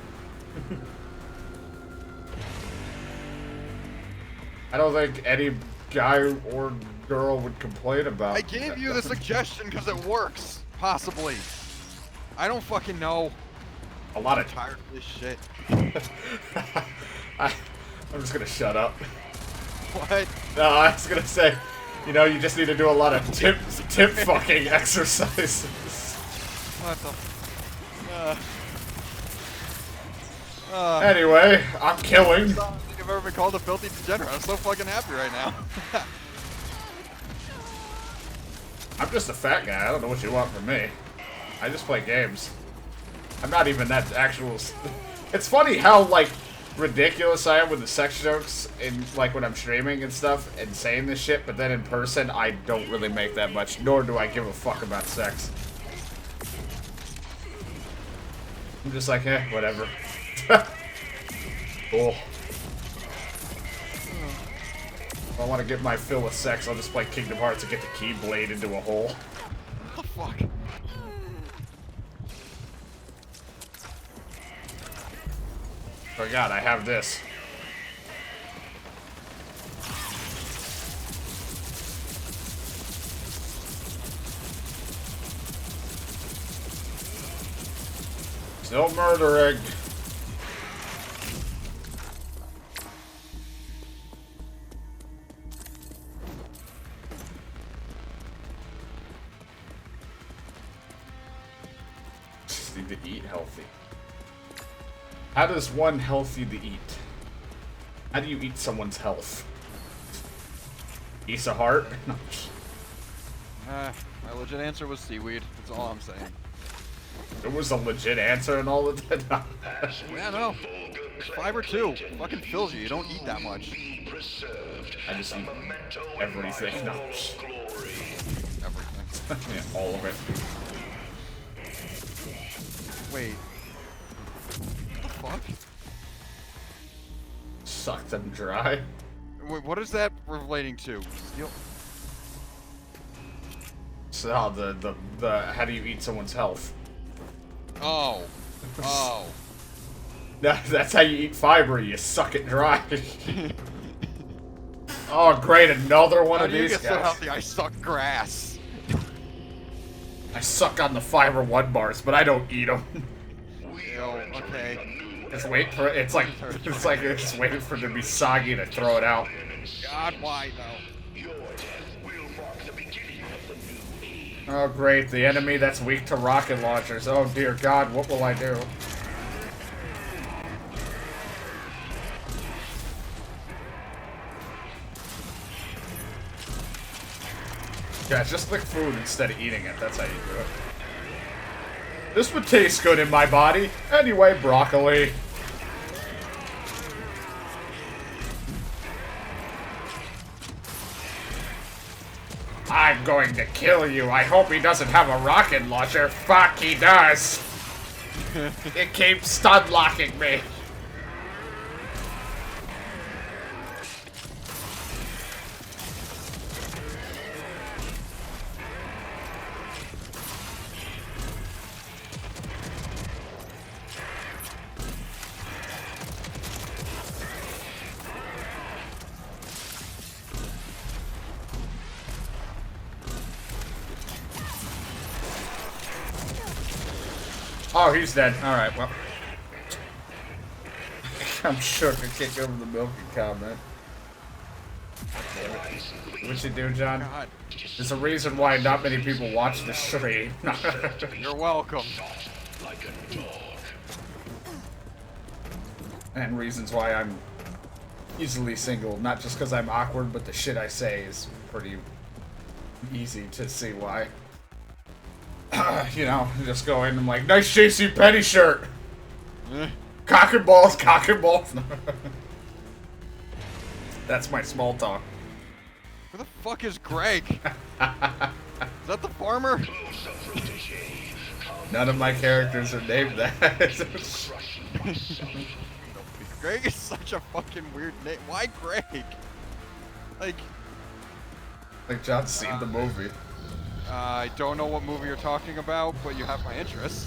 I don't think any guy or girl would complain about I gave you the suggestion because it works. Possibly. I don't fucking know. a lot of I'm tired of this shit. I'm just gonna shut up. What? No, I was gonna say, you know, you just need to do a lot of tip fucking exercises. What the? Anyway, I'm killing. I don't think I've ever been called a filthy degenerate. I'm so fucking happy right now. I'm just a fat guy. I don't know what you want from me. I just play games. I'm not even that actual... It's funny how, like, ridiculous I am with the sex jokes in like when I'm streaming and stuff and saying this shit, but then in person I don't really make that much, nor do I give a fuck about sex. I'm just like, eh, whatever. Cool. If I want to get my fill of sex, I'll just play Kingdom Hearts and get the Keyblade into a hole. What the fuck? Oh god, I have this. Still murdering. Just need to eat healthy. How does one healthy to eat? How do you eat someone's health? Eat a heart? No. My legit answer was seaweed. That's all I'm saying. It was a legit answer and all of that. Yeah, no. Fiber too. Fucking fills you. You don't eat that much. I just eat everything. No. Everything. Yeah, all of it. Wait. What the fuck? Sucked them dry. Wait, what is that relating to? Steel? So the how do you eat someone's health? Oh. Oh. That's how you eat fiber. You suck it dry. Oh great, another one of these How do you get so guys. healthy? I suck grass. I suck on the fiber 1 bars, but I don't eat them. Okay. Just wait for it. It's like just waiting for it to be soggy to throw it out. God, why though? Oh great, the enemy that's weak to rocket launchers. Oh dear God, what will I do? Yeah, just lick food instead of eating it. That's how you do it. This would taste good in my body. Anyway, broccoli. I'm going to kill you. I hope he doesn't have a rocket launcher. Fuck, he does. It keeps stun locking me. Oh, he's dead. Alright, well. I'm shook. I can't get over the milking comment. What you do, John? God. There's a reason why not many people watch this stream. You're welcome. And reasons why I'm easily single. Not just because I'm awkward, but the shit I say is pretty easy to see why. You know, just go in and I'm like, nice JC Penny shirt. Cock and balls, cock and balls. That's my small talk. Who the fuck is Greg? Is that the farmer? None of my characters are named that. Greg is such a fucking weird name. Why Greg? Like John's seen the movie. I don't know what movie you're talking about, but you have my interest.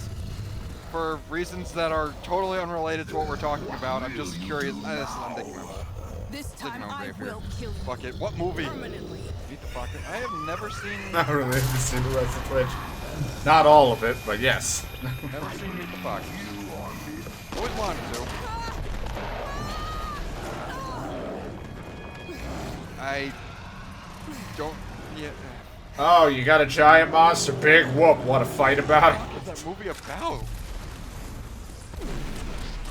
For reasons that are totally unrelated to what we're talking about, I'm just curious. I'm digging my hole. This time I grave here. will kill you. Fuck it. What movie? Permanently. Beat the fuck it. I have never seen. Not really. I've seen the rest of Twitch. Not all of it, but yes. Never seen Meet the Fox. Always wanted to. I don't. Yeah. Oh, you got a giant monster. Big whoop. Want to fight about it? What's that movie about?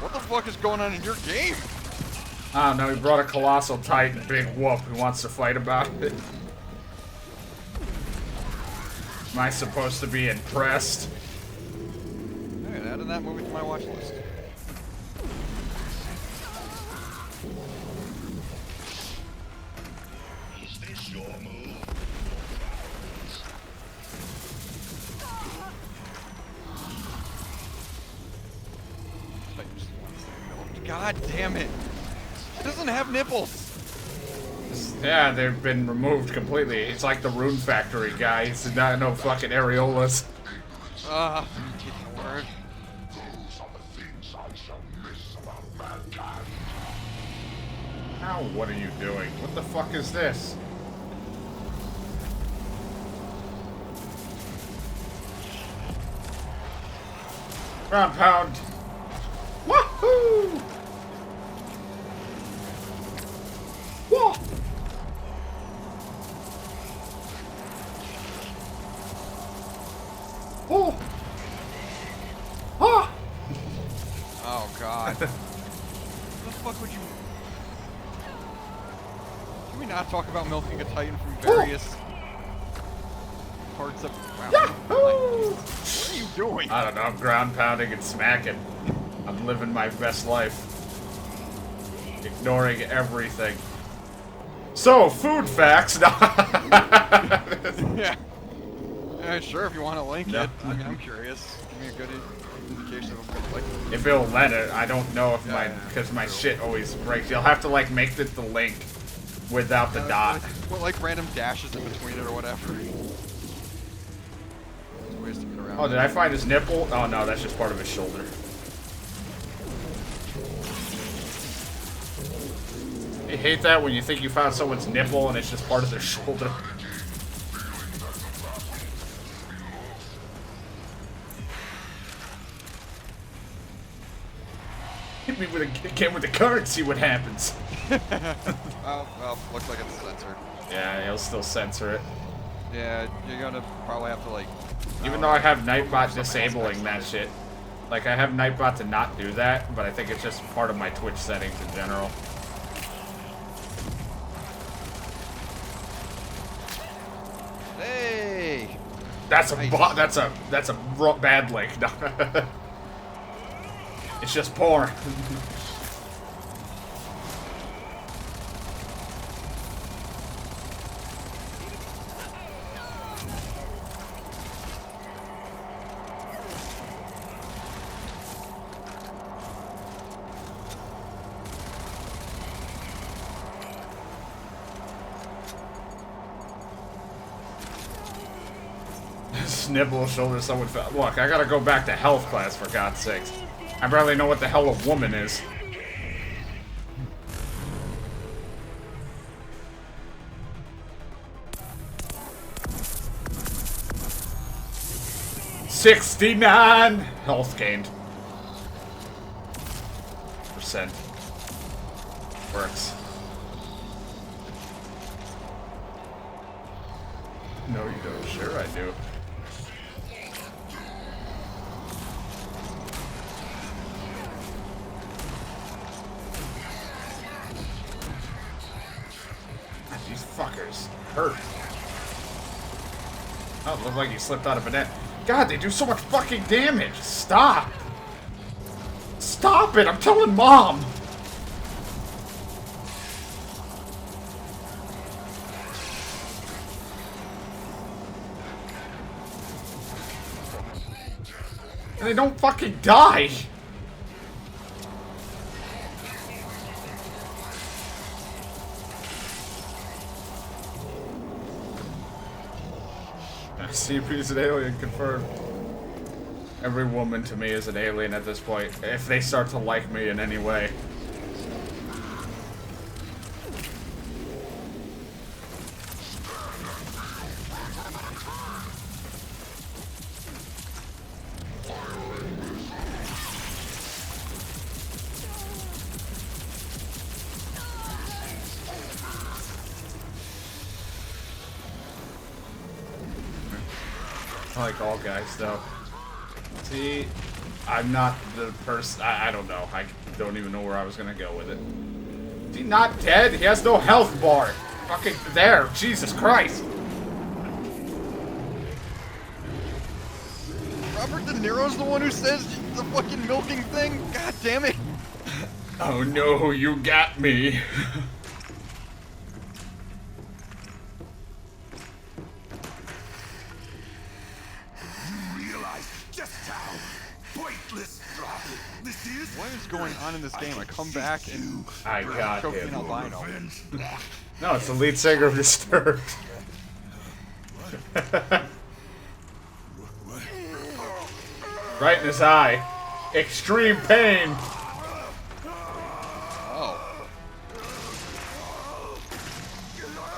What the fuck is going on in your game? I don't know. He brought a colossal titan. Big whoop. Who wants to fight about it? Am I supposed to be impressed? Alright, adding that movie to my watch list. God damn it. It doesn't have nipples. Yeah, they've been removed completely. It's like the Rune Factory guy. It's not no fucking areolas. Get the word. Now what are you doing? What the fuck is this? Ground pound. Wahoo! Whoa! Oh! Ah! Oh god. What the fuck would you... Can we not talk about milking a Titan from various parts of... Wow. Yahoo! What are you doing? I don't know, I'm ground pounding and smacking. I'm living my best life. Ignoring everything. So, food facts. Yeah. Sure, if you want to link No. it. I mean, I'm curious. Give me a good indication of what like. If it'll let it, I don't know if because my shit always breaks. You'll have to like make the link without the dot. What, like random dashes in between it or whatever. There's ways to get around. Oh, did I find his nipple? Oh no, that's just part of his shoulder. I hate that when you think you found someone's nipple and it's just part of their shoulder. Hit me with with the card, see what happens. Well, looks like it's censored. Yeah, he'll still censor it. Yeah, you're gonna probably have to like. Even though I have Nightbot disabling that shit. Like, I have Nightbot to not do that, but I think it's just part of my Twitch settings in general. Hey! That's a Nice. that's a bad link. It's just porn. Snibble shoulder someone fell. Look, I gotta go back to health class for God's sakes. I barely know what the hell a woman is. $69 health gained. Percent. Works. No, you don't. Sure, I do. These fuckers hurt. Oh, it looked like you slipped out of a net. God, they do so much fucking damage. Stop. Stop it. I'm telling Mom. And they don't fucking die. CP is an alien, confirmed. Every woman to me is an alien at this point, if they start to like me in any way. I like all guys, though. See, I'm not the person. I don't know. I don't even know where I was gonna go with it. Is he not dead? He has no health bar. Fucking there. Jesus Christ. Robert De Niro's the one who says the fucking milking thing? God damn it. Oh no, you got me. Just how pointless What is going on in this game? I come back and I got choke an him. albino. No, it's the lead singer of Disturbed. Right in his eye. Extreme pain. Oh.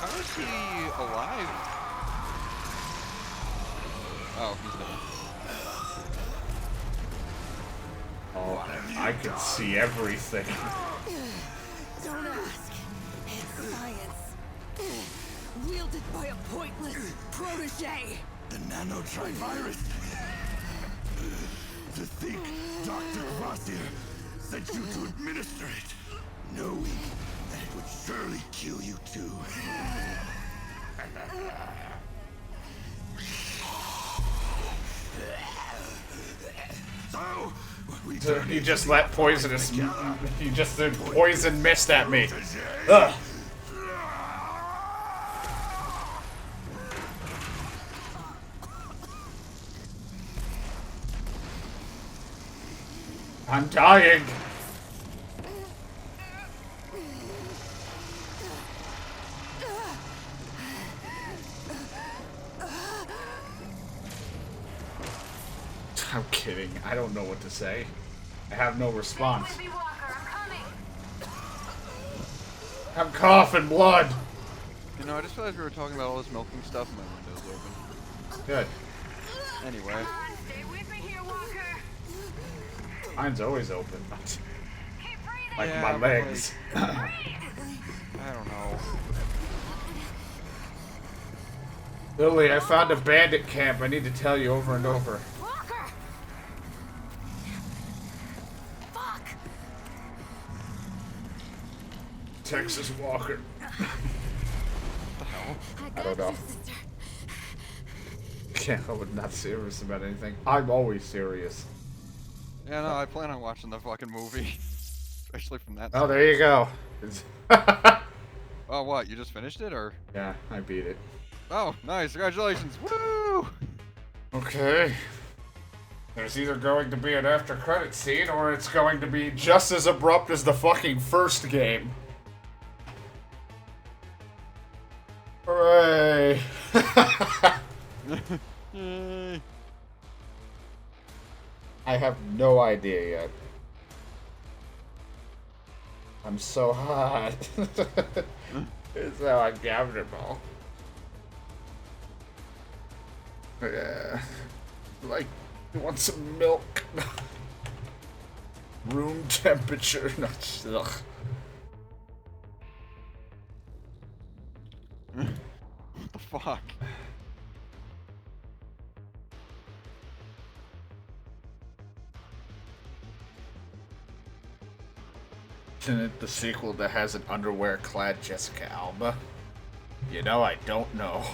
How is he alive? Oh, he's dead. Oh, I can see everything. Don't ask. It's science. Wielded by a pointless protege. The nanotrivirus. To think Dr. Crossier sent you to administer it, knowing that it would surely kill you too. So, we He just let poisonous. He just threw poison mist at me. Ugh. I'm dying. I'm kidding. I don't know what to say. I have no response. I'm coughing blood. You know, I just realized we were talking about all this milking stuff and my window's open. Good. Anyway. Mine's always open. Like Yeah, my but, legs. I don't know. Lily, I found a bandit camp. I need to tell you over and over. Walker! Fuck! Texas Walker. What the hell? I don't know. Can't help but not serious about anything. I'm always serious. Yeah, no, I plan on watching the fucking movie. Especially from that Oh, side. there you go. Oh, what? You just finished it, or? Yeah, I beat it. Oh, nice. Congratulations. Woo! Okay. There's either going to be an after credit scene or it's going to be just as abrupt as the fucking first game. Hooray. Yay. I have no idea yet. I'm so hot. It's so uncomfortable. Yeah. Like, you want some milk? Room temperature. No, ugh. What the fuck? Isn't it the sequel that has an underwear-clad Jessica Alba? You know, I don't know.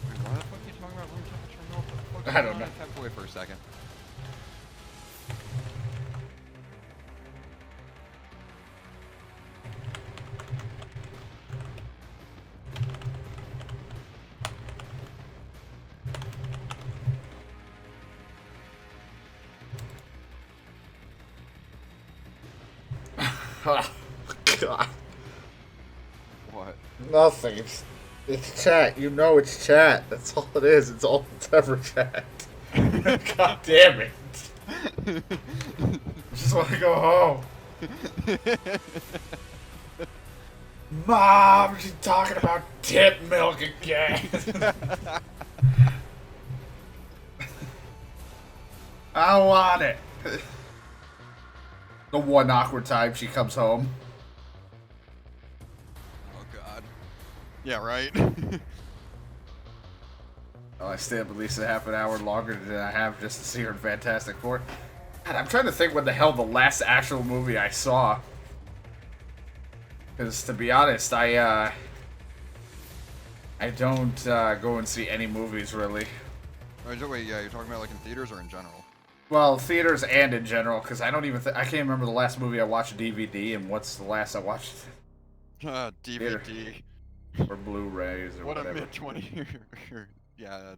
Wait, why the fuck are you talking about room temperature? No, what the fuck is I don't going on? know. Tap away for a second. Oh, God. What? Nothing. It's chat. You know it's chat. That's all it is. It's all it's ever chat. God damn it. I just want to go home. Mom, she's talking about tit milk again. I want it. The one awkward time she comes home. Oh god. Yeah, right? Oh, I stay up at least a half an hour longer than I have just to see her in Fantastic Four. God, I'm trying to think when the hell the last actual movie I saw. Because to be honest, I don't go and see any movies really. Wait, yeah, you're talking about like in theaters or in general? Well, theaters and in general, because I don't even I can't remember the last movie I watched DVD, and what's the last I watched? DVD. Or Blu-rays or What whatever. a mid-20 yeah,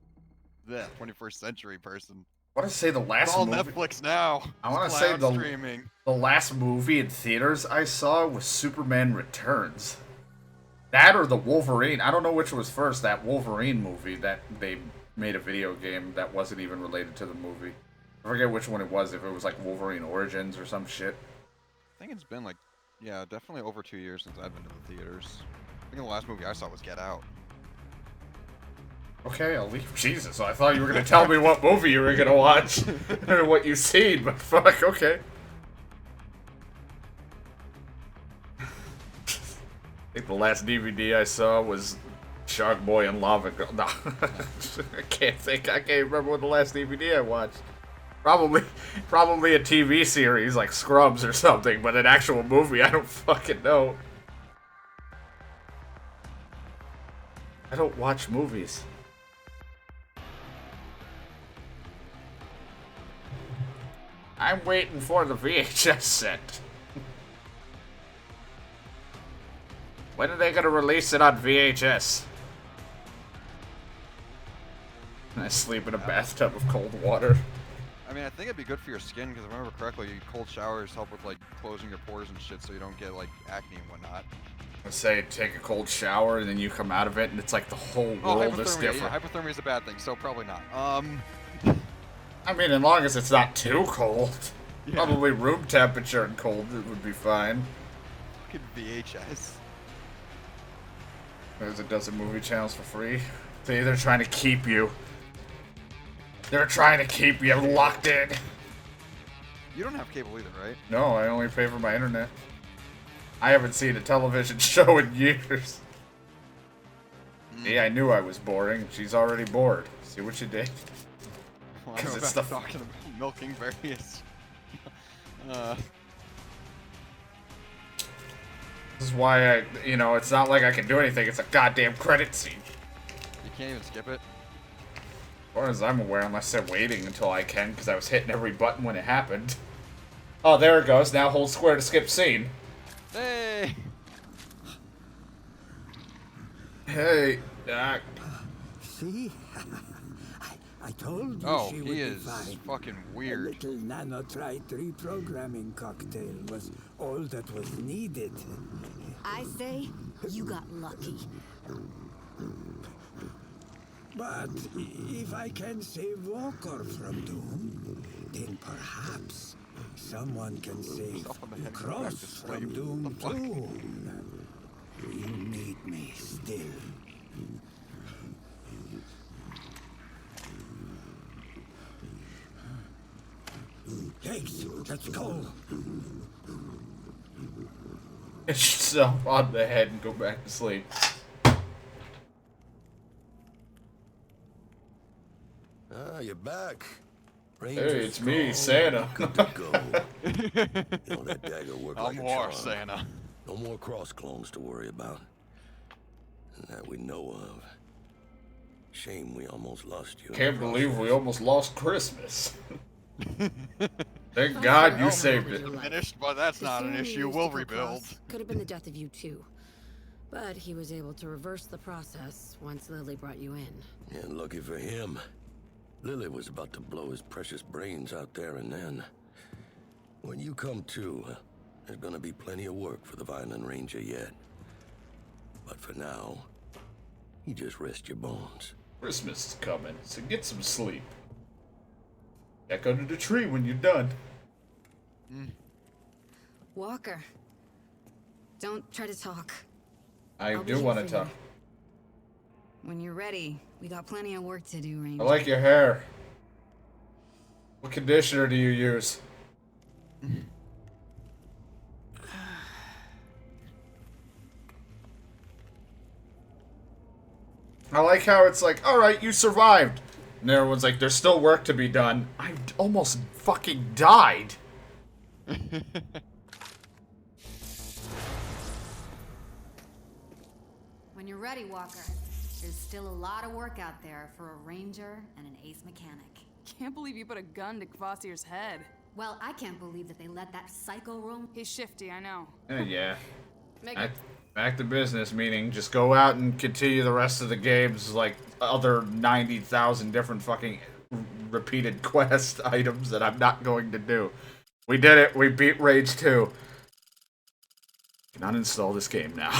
the 21st century person. I want to say the last It's all movie. Netflix now. I want It's to say cloud streaming. the last movie in theaters I saw was Superman Returns. That or the Wolverine. I don't know which was first. That Wolverine movie that they made a video game that wasn't even related to the movie. I forget which one it was. If it was like Wolverine Origins or some shit. I think it's been like, yeah, definitely over 2 years since I've been to the theaters. I think the last movie I saw was Get Out. Okay, I'll leave. Jesus, I thought you were gonna tell me what movie you were gonna watch or what you've seen, but fuck, okay. I think the last DVD I saw was Shark Boy and Lava Girl. No, I can't think. I can't remember what the last DVD I watched. Probably a TV series like Scrubs or something, but an actual movie, I don't fucking know. I don't watch movies. I'm waiting for the VHS set. When are they gonna release it on VHS? I sleep in a bathtub of cold water. I mean, I think it'd be good for your skin, because if I remember correctly, cold showers help with, like, closing your pores and shit so you don't get, like, acne and whatnot. Let's say take a cold shower and then you come out of it and it's like the whole world is different. Yeah, hypothermia is a bad thing, so probably not. I mean, as long as it's not too cold. Yeah. Probably room temperature and cold, it would be fine. Fucking VHS. There's a dozen movie channels for free. They're trying to keep you. They're trying to keep you locked in. You don't have cable either, right? No, I only pay for my internet. I haven't seen a television show in years. Yeah, I knew I was boring. She's already bored. See what you did? Well, I'm it's about talking about milking various. This is why it's not like I can do anything. It's a goddamn credit scene. You can't even skip it. As far as I'm aware, unless they're waiting until I can, because I was hitting every button when it happened. Oh, there it goes. Now hold square to skip scene. Hey! Hey, Doc. See? I told you Oh, she would he be is fine. fucking A weird. little nanotrite reprogramming cocktail was all that was needed. I say you got lucky. But if I can save Walker from doom, then perhaps someone can save Cross from doom too. You need me still. Thanks, let's go. Hit yourself on the head and go back to sleep. Ah, you're back. Hey, it's me, Santa. Good to go. You know, that dagger worked like a more charm. Santa. No more cross clones to worry about. That we know of. Shame we almost lost you. Can't believe we almost lost Christmas. Thank God you saved it. Diminished, but that's not an issue. We'll rebuild. Could have been the death of you too. But he was able to reverse the process once Lily brought you in. And lucky for him, Lily was about to blow his precious brains out there and then. When you come to, there's gonna be plenty of work for the Violent Ranger yet. But for now, you just rest your bones. Christmas is coming, so get some sleep. Check under the tree when you're done. Walker, don't try to talk. I I'll be do here want for to talk. you. When you're ready, we got plenty of work to do, Ranger. I like your hair. What conditioner do you use? I like how it's like, alright, you survived. And everyone's like, there's still work to be done. I almost fucking died. When you're ready, Walker, there's still a lot of work out there for a ranger and an ace mechanic. Can't believe you put a gun to Kvassir's head. Well, I can't believe that they let that psycho roam. He's shifty, I know. Yeah. Make it. Back to business, meaning just go out and continue the rest of the games like other 90,000 different fucking repeated quest items that I'm not going to do. We did it. We beat Rage 2. Can uninstall this game now.